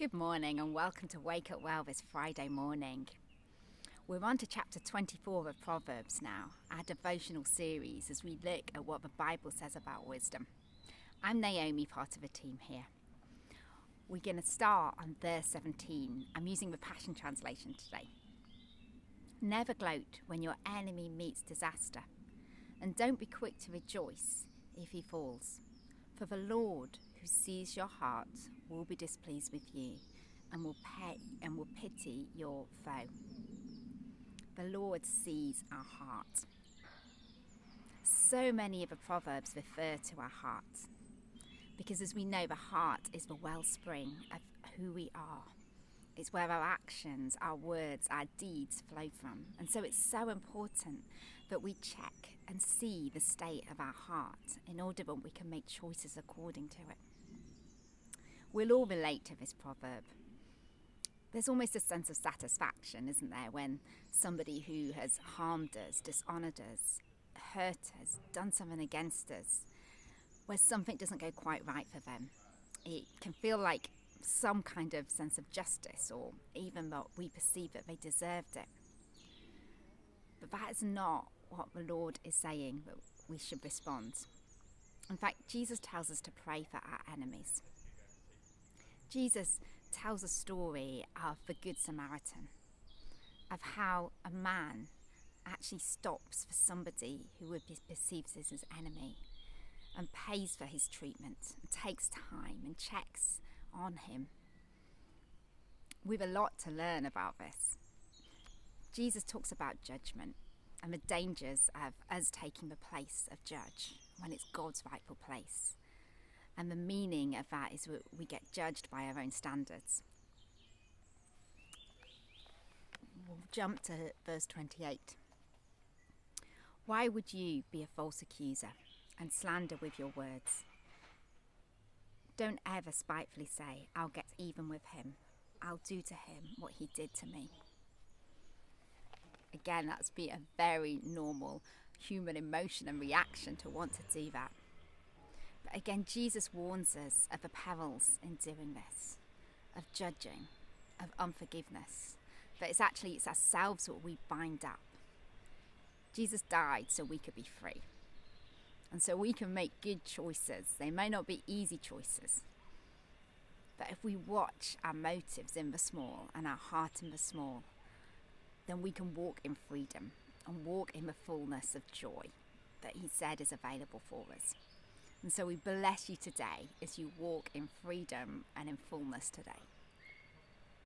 Good morning and welcome to Wake Up Well this Friday morning. We're on to chapter 24 of Proverbs now, our devotional series as we look at what the Bible says about wisdom. I'm Naomi, part of a team here. We're going to start on verse 17. I'm using the Passion Translation today. Never gloat when your enemy meets disaster, and don't be quick to rejoice if he falls. For the Lord, who sees your heart, will be displeased with you and will pity your foe. The Lord sees our heart. So many of the Proverbs refer to our heart, because as we know, the heart is the wellspring of who we are. It's where our actions, our words, our deeds flow from. And so it's so important that we check and see the state of our heart in order that we can make choices according to it. We'll all relate to this proverb. There's almost a sense of satisfaction, isn't there, when somebody who has harmed us, dishonoured us, hurt us, done something against us, where something doesn't go quite right for them. It can feel like some kind of sense of justice, or even that we perceive that they deserved it. But that is not what the Lord is saying that we should respond. In fact, Jesus tells us to pray for our enemies. Jesus tells a story of the Good Samaritan, of how a man actually stops for somebody who would be perceived as his enemy and pays for his treatment and takes time and checks on him. We've a lot to learn about this. Jesus talks about judgment and the dangers of us taking the place of judge when it's God's rightful place. And the meaning of that is that we get judged by our own standards. We'll jump to verse 28. Why would you be a false accuser and slander with your words? Don't ever spitefully say, I'll get even with him. I'll do to him what he did to me. Again, that's be a very normal human emotion and reaction to want to do that. But again, Jesus warns us of the perils in doing this, of judging, of unforgiveness. That it's ourselves that we bind up. Jesus died so we could be free. And so we can make good choices. They may not be easy choices. But if we watch our motives in the small and our heart in the small, then we can walk in freedom and walk in the fullness of joy that he said is available for us. And so we bless you today as you walk in freedom and in fullness today.